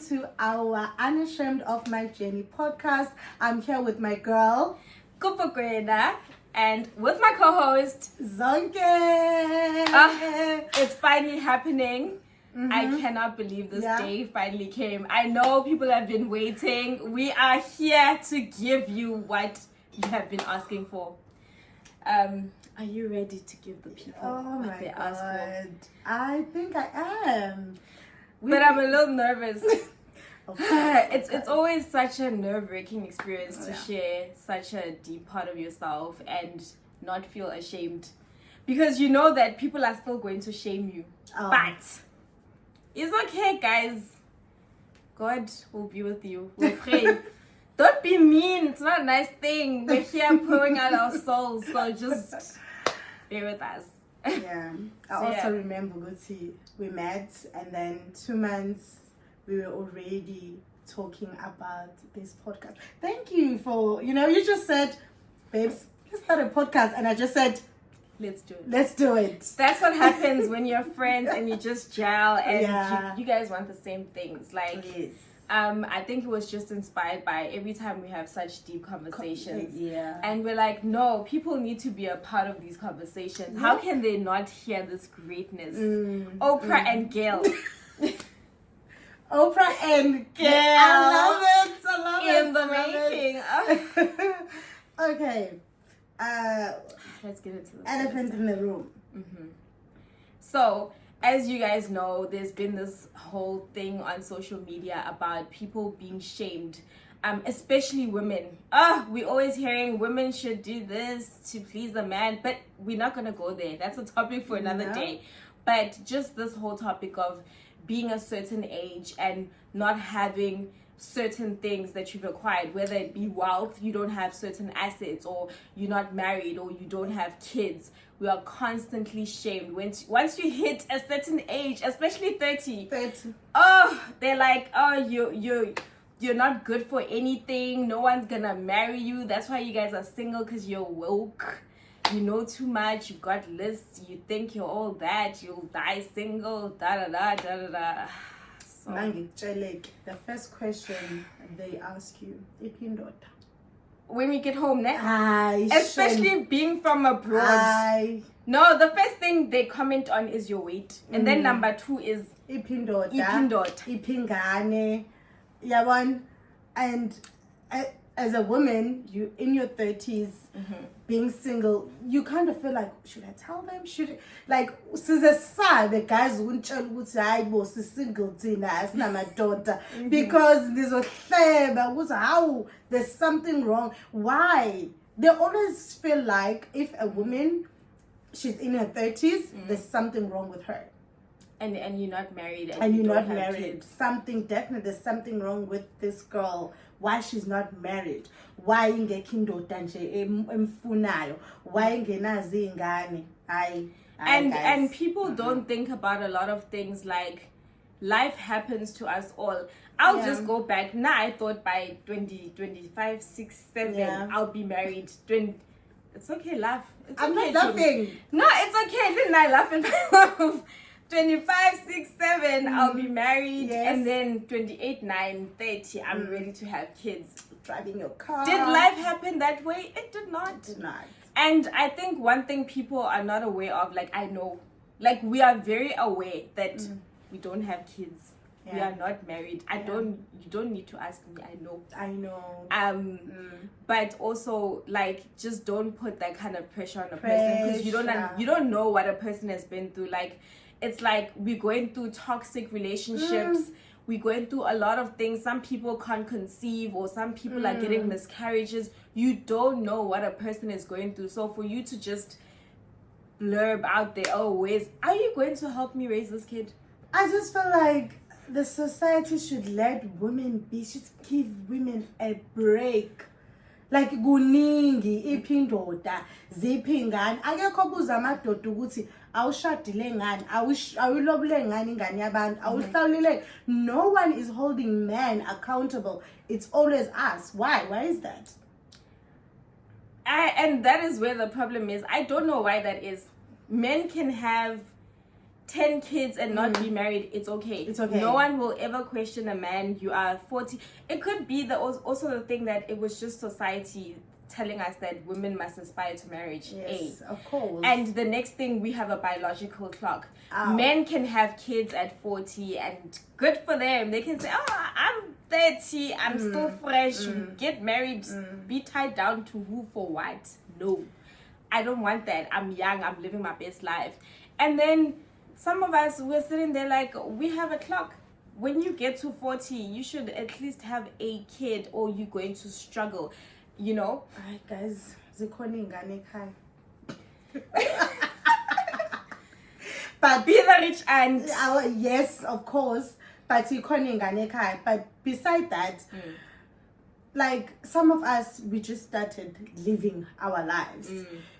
to our Unashamed of My Journey podcast. I'm here with my girl, Kopo, and with my co-host, Zonke. It's finally happening. I cannot believe this day finally came. I know people have been waiting. We are here to give you what you have been asking for. Are you ready to give the people what they asked for? I think I am. But I'm a little nervous. It's always such a nerve-wracking experience to share such a deep part of yourself and not feel ashamed. Because you know that people are still going to shame you. But it's okay, guys. God will be with you. We'll pray. Don't be mean. It's not a nice thing. We're here pouring out our souls. So just bear with us. Yeah. I also remember, Guti, we met and then 2 months we were already talking about this podcast. Thank you for, you just said, babes, let's start a podcast. And I just said, let's do it. Let's do it. That's what happens when you're friends and you just gel and you guys want the same things. Like, yes. I think it was just inspired by every time we have such deep conversations. And we're like, no, people need to be a part of these conversations. Yeah. How can they not hear this greatness? Oprah and Gail. Oprah and Gail. I love it. In the making. Okay. Let's get into the elephant in the room. So, as you guys know, there's been this whole thing on social media about people being shamed, especially women. We're always hearing women should do this to please a man, but we're not gonna go there. That's a topic for another day. But just this whole topic of being a certain age and not having certain things that you've acquired, whether it be wealth, you don't have certain assets, or you're not married, or you don't have kids. We are constantly shamed. Once you hit a certain age, especially 30. They're like, you're not good for anything. No one's gonna marry you. That's why you guys are single, because you're woke. You know too much. You've got lists. You think you're all that. You'll die single. Da-da-da. So, the first question they ask you, when we get home next, especially being from abroad. No, the first thing they comment on is your weight, and then number 2 is ipindoda. Ipingane. And as a woman, you in your 30s, being single, you kind of feel like, should I tell them? The guys won't tell you single my daughter because there's something wrong. Why? They always feel like if a woman, she's in her 30s, there's something wrong with her. And you're not married and you you're not have married. Kids. There's something wrong with this girl. Why she's not married? Why ingekindoda nje emfunayo? Why ingenazi ingane? And people don't think about a lot of things, like life happens to us all. I'll just go back. Now I thought by 20, 25, 6, 7, I'll be married. It's okay, laugh. I'm not laughing. No, it's okay. Didn't I laugh in my mouth? 25, 6, 7, I'll be married, and then 28, 9, 30, I'm ready to have kids. Driving your car. Did life happen that way? It did not. It did not. And I think one thing people are not aware of, I know, we are very aware that we don't have kids. Yeah. We are not married. You don't need to ask me. I know. But also, just don't put that kind of pressure on a person, because you don't know what a person has been through. It's like we're going through toxic relationships. We're going through a lot of things. Some people can't conceive, or some people are getting miscarriages. You don't know what a person is going through. So for you to just blurb out there, are you going to help me raise this kid? I just feel like the society should let women be. Should give women a break. Kuningi iphindoda ziphingane akekho buza amadoda ukuthi awushadile ngani awulobule ngani ingane yabantu awuhlawulile. No one is holding men accountable. It's always us. Why is that? And that is where the problem is. I don't know why that is. Men can have 10 kids and not be married, it's okay. It's okay. No one will ever question a man. You are 40. It could be also the thing that it was just society telling us that women must aspire to marriage. Yes, of course. And the next thing, we have a biological clock. Ow. Men can have kids at 40 and good for them. They can say, oh, I'm 30, I'm still fresh. Get married, be tied down to who for what? No, I don't want that. I'm young, I'm living my best life. And then some of us, we're sitting there like, we have a clock. When you get to 40, you should at least have a kid or you're going to struggle, you know? Alright, guys, zikhona ingane ekhaya. But Be the rich aunt. yes, of course, but zikhona ingane ekhaya. But beside that, like some of us, we just started living our lives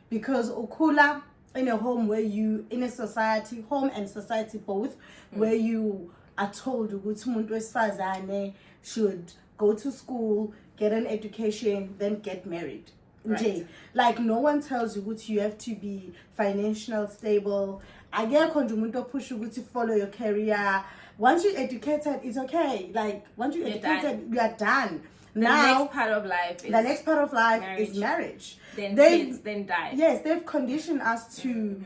because ukula in a home where you, in a society, home and society both, where you are told ukuthi umuntu wesifazane should go to school, get an education, then get married. Right. Like no one tells you ukuthi you have to be financially stable. Akekho nje umuntu opusha ukuthi follow your career. Once you're educated, it's okay. Like once you're educated, you are done. The Now, next part of life is the next part of life marriage. is marriage. Then They've- kids, then die. Yes, they've conditioned us to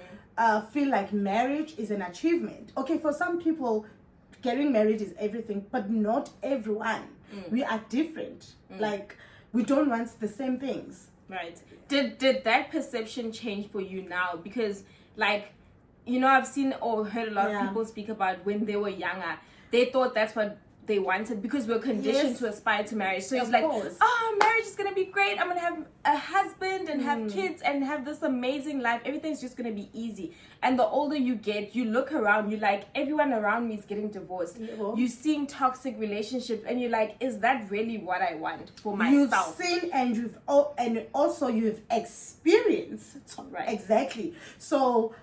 feel like marriage is an achievement. Okay, for some people, getting married is everything, but not everyone. We are different. Like, we don't want the same things. Right. Did that perception change for you now? Because, like, you know, I've seen or heard a lot of people speak about when they were younger, they thought that's what they wanted because we're conditioned Yes. to aspire to marriage. So it's Of like, course. oh, marriage is gonna be great. I'm gonna have a husband and have kids and have this amazing life. Everything's just gonna be easy. And the older you get, you look around, you like, everyone around me is getting divorced. Yeah. You're seeing toxic relationships, and you're like, is that really what I want for You've myself? seen and and also you've experienced. Right. Exactly. So,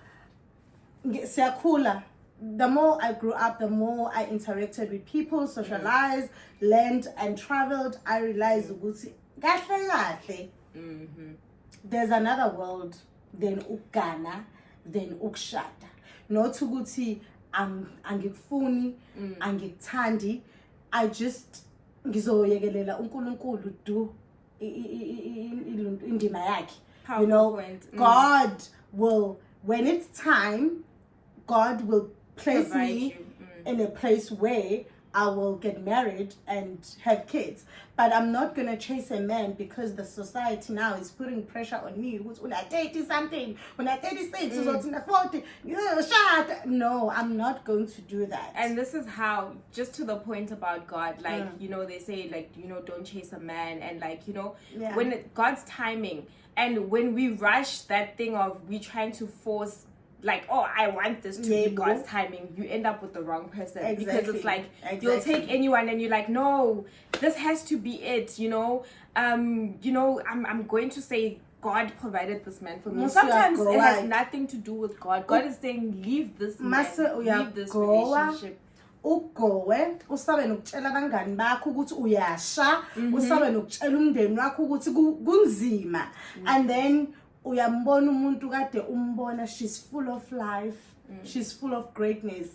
siyakhula. The more I grew up, the more I interacted with people, socialized, learned, and traveled. I realized ukuthi kahle kahle, there's another world than ukugana, than ukushada. Not ukuthi angikufuni, angikuthandi. I just ngizoyekelela uNkulunkulu do indima yakhe. You know, Powerful point. God will, when it's time, God will place Provide me you. in a place where I will get married and have kids. But I'm not gonna chase a man because the society now is putting pressure on me. When I 30 something, when I 36, when I 40, shut. No, I'm not going to do that. And this is how, just to the point about God, like, you know, they say, like, you know, don't chase a man. And, like, you know, when God's timing, and when we rush that thing of we trying to force, like, oh, I want this to be God's timing, you end up with the wrong person. Exactly. Because it's like, you'll take anyone and you're like, no, this has to be it, you know. I'm going to say God provided this man for me. Sometimes it has nothing to do with God. God is saying, leave this man, leave this relationship. Ugowe usabe nokutshela abangani bakho ukuthi uyasha, usabe nokutshela umndeni wakho ukuthi kunzima, and then uyambona umuntu kade umbona, she's full of life, she's full of greatness,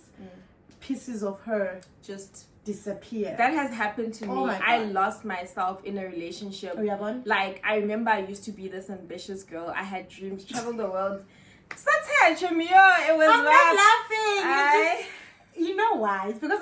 pieces of her just disappear. That has happened to me. Oh my God. I lost myself in a relationship. Like, I remember I used to be this ambitious girl. I had dreams, travel the world. It was I'm rough. not laughing. You know why? It's because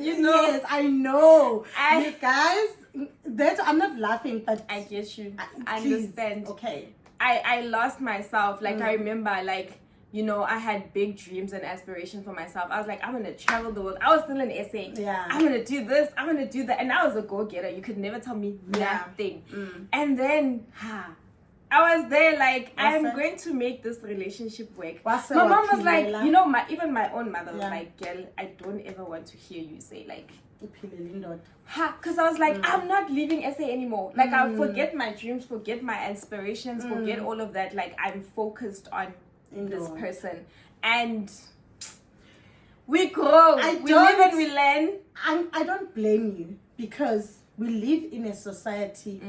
you know. Yes, I know. You guys, I'm not laughing, but I get you. I please, understand. Okay. I lost myself. Like, I remember, like, you know, I had big dreams and aspirations for myself. I was like, I'm going to travel the world. I was still an essay. Yeah. I'm going to do this. I'm going to do that. And I was a go-getter. You could never tell me nothing. And then, I was there like, I'm going to make this relationship work. My mom was like, you know, even my own mother was like, girl, I don't ever want to hear you say like, because I was like, I'm not leaving SA anymore. Like, I'll forget my dreams, forget my aspirations, forget all of that. Like, I'm focused on this person. And we grow. We live and we learn. I don't blame you because we live in a society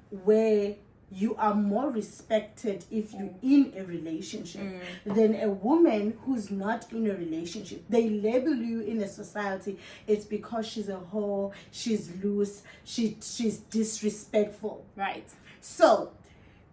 where you are more respected if you're in a relationship than a woman who's not in a relationship. They label you in a society, it's because she's a whore, she's loose, she's disrespectful. Right. So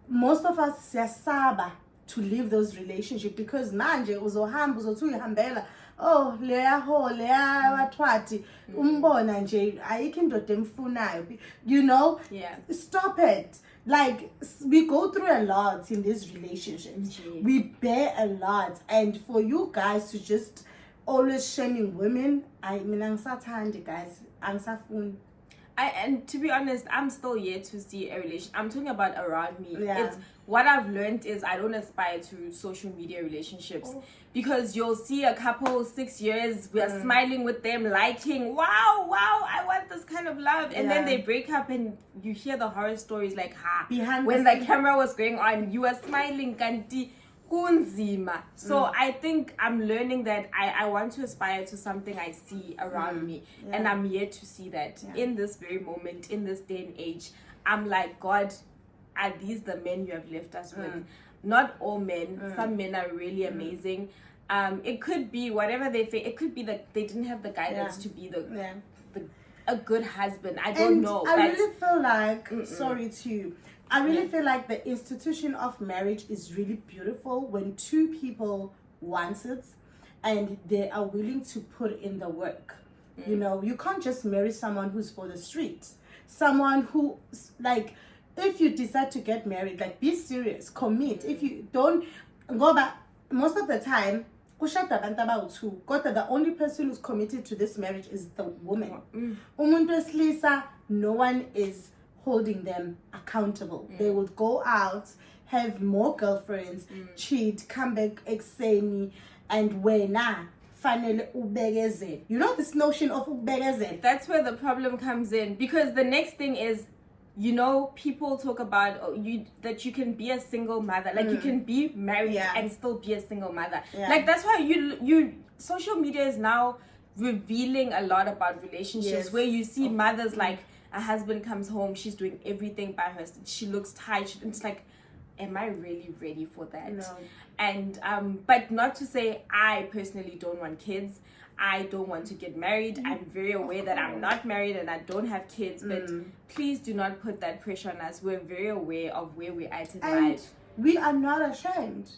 most of us siyasaba to leave those relationships because manje uzohamba uzothi uyihambela, oh leya ho leya wathwathi umbona nje ayikho indoda emfunayo, you know. Yeah. Stop it. Like, we go through a lot in these relationships. We bear a lot, and for you guys to just always shaming women, I mean, angisathandi guys, angisafuni. And to be honest, I'm still yet to see a relation. I'm talking about around me. Yeah. It's what I've learned is I don't aspire to social media relationships because you'll see a couple 6 years, we are smiling with them, liking, wow, I want this kind of love, and then they break up, and you hear the horror stories like, Behind when the the camera was going on, you were smiling, kanti kunzima. So I think I'm learning that I want to aspire to something I see around me, and I'm yet to see that in this very moment, in this day and age. I'm like, God, are these the men you have left us with? Not all men. Some men are really amazing. It could be whatever they think. It could be that they didn't have the guidance to be a good husband. I don't know. I really feel like, I really feel like the institution of marriage is really beautiful when two people want it and they are willing to put in the work. You know, you can't just marry someone who's for the streets. Someone who, like, if you decide to get married, like, be serious, commit. If you don't go back, most of the time, the only person who's committed to this marriage is the woman. Umuntu wesilisa, no one is holding them accountable. They will go out, have more girlfriends, cheat, come back exeni, and wena fanele ubegezela. You know this notion of ubegezela? That's where the problem comes in, because the next thing is, you know, people talk about that you can be a single mother, like you can be married and still be a single mother. Like that's why you social media is now revealing a lot about relationships where you see mothers like a husband comes home, she's doing everything by herself, she looks tired, it's like, am I really ready for that? No. And but not to say I personally don't want kids, I don't want to get married. I'm very aware that I'm not married and I don't have kids, but please do not put that pressure on us. We're very aware of where we're at in life. We are not ashamed.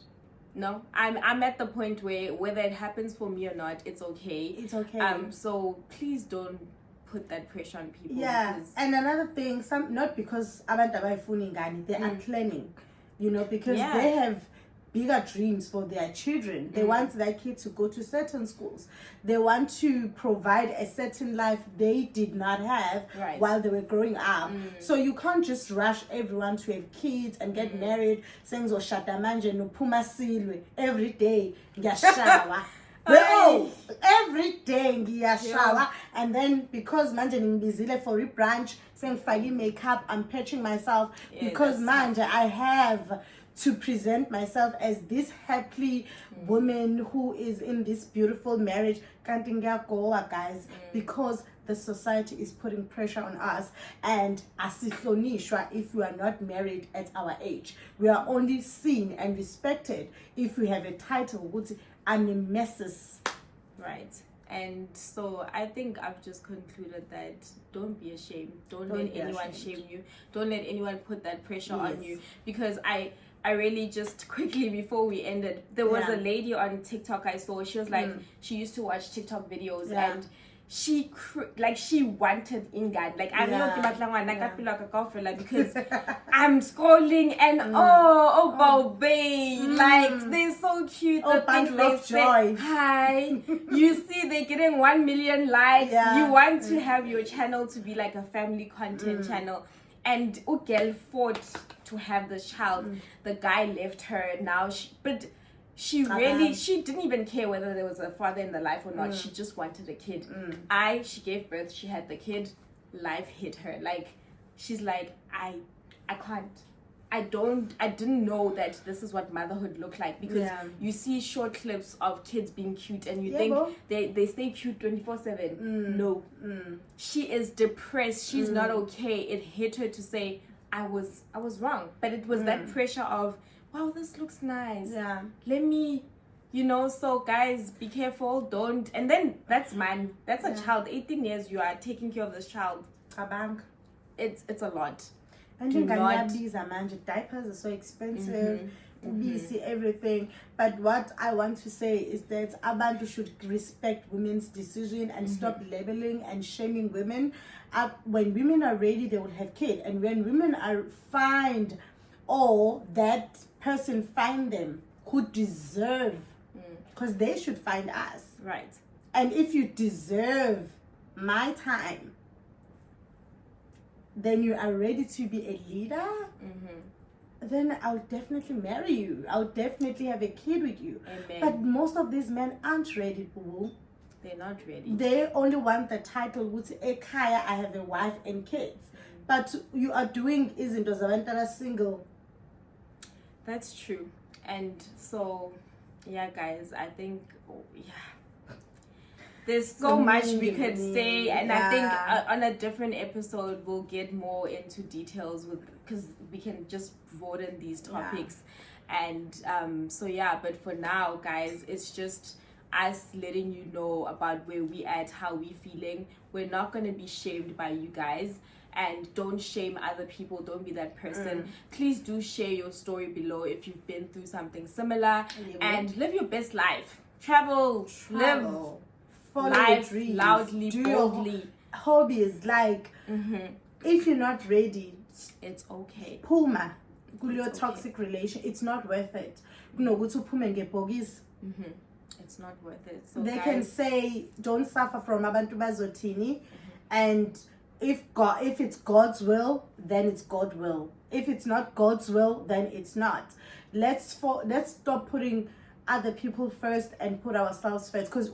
No, I'm at the point where whether it happens for me or not, it's okay. It's okay. So please don't put that pressure on people. Yeah, and another thing, not because abantu abayifuni ingane, they are planning, you know, because they have bigger dreams for their children. They want their kids to go to certain schools. They want to provide a certain life they did not have while they were growing up. So you can't just rush everyone to have kids and get married, saying zoshada manje no phuma silwe every day ngiyashawa. Every day ngiyashawa, and then because manje ngibizile for rebrunch, saying fagi makeup, I'm patching myself because manje I have to present myself as this happy woman who is in this beautiful marriage. Kanti ngiyagowa, guys, because the society is putting pressure on us, and asihlonishwa if we are not married at our age. We are only seen and respected if we have a title, which animesis. Right. And so I think I've just concluded that don't be ashamed. Don't let anyone shame you. Don't let anyone put that pressure on you. Because I really just quickly before we ended, there was a lady on TikTok I saw. She was like, she used to watch TikTok videos and she wanted ingane. Like I'm not because I'm scrolling and babe, like they're so cute. The things they say, hi, you see they're getting 1 million likes. You want to have your channel to be like a family content channel. And Ugel fought to have this child. The guy left her. Now she didn't even care whether there was a father in the life or not. She just wanted a kid. She gave birth, she had the kid, life hit her. Like she's like, I can't. I didn't know that this is what motherhood looked like, because you see short clips of kids being cute and you think they stay cute 24/7. No. She is depressed. She's not okay. It hit her to say, I was wrong. But it was that pressure of, wow, this looks nice. Yeah. Let me, so guys, be careful, don't. And then that's a child, 18 years, you are taking care of this child. A bank. It's a lot. And you can these diapers are so expensive. We see everything. But what I want to say is that abantu should respect women's decision and stop labeling and shaming women. When women are ready, they will have kids. And when women are find, or that person find them who deserve, because they should find us. Right. And if you deserve my time, then you are ready to be a leader, then I'll definitely marry you. I'll definitely have a kid with you. Amen. But most of these men aren't ready, boo. They're not ready. They only want the title, which Ekaya, I have a wife and kids. But you are doing isn't a single. That's true. And so, yeah, guys, I think, there's so much we could say, and I think on a different episode we'll get more into details because we can just broaden these topics. And but for now, guys, it's just us letting you know about where we at, how we feeling. We're not going to be shamed by you guys, and don't shame other people. Don't be that person. Please do share your story below if you've been through something similar, and live your best life. Travel. Live. Follow life your dreams. Loudly, do boldly. Your hobbies. Like, if you're not ready, it's okay. Puma, your toxic relation, it's not worth it. It's not worth it. So they guys, can say, don't suffer from abantu bazotini, and if it's God's will, then it's God's will. If it's not God's will, then it's not. Let's stop putting other people first and put ourselves first, because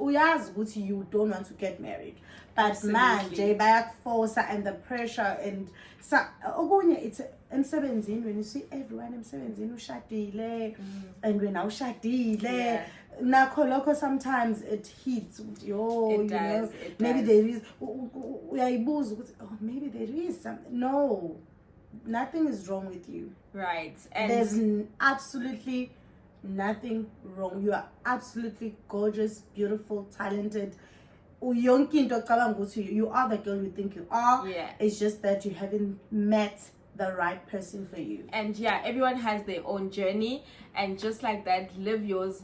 you don't want to get married, but man, bayak force and the pressure, and so it's emsebenzini, when you see everyone emsebenzini ushadile, and when ushadile nakho lokho, sometimes it hits maybe there is maybe there is something. No, nothing is wrong with you, right? And there's absolutely nothing wrong. You are absolutely gorgeous, beautiful, talented. You are the girl you think you are. It's just that you haven't met the right person for you. And everyone has their own journey, and just like that, live yours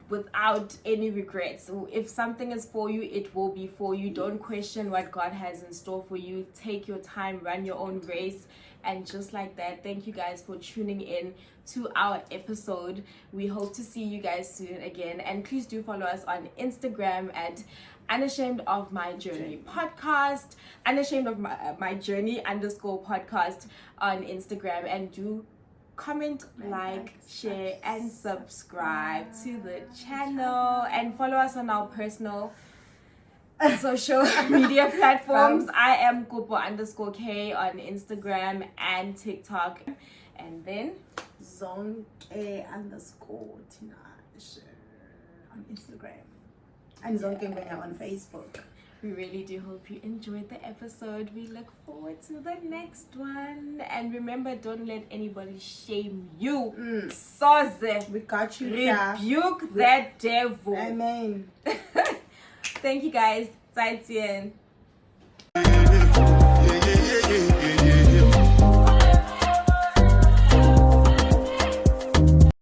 without any regrets. So if something is for you, it will be for you. Don't question what God has in store for you. Take your time, run your own race. And just like that, thank you guys for tuning in to our episode. We hope to see you guys soon again. And please do follow us on Instagram at Unashamed of My Journey podcast, Unashamed of My Journey _podcast on Instagram. And do comment, like, share, and subscribe to the channel. And follow us on our personal social media platforms. I am Kopo _K on Instagram and TikTok, and then Zonke _Tinashe on Instagram, and Zonke on Facebook. We really do hope you enjoyed the episode. We look forward to the next one, and remember, don't let anybody shame you. Soze, we got you. Rebuke that devil. Amen. Thank you guys. 再见。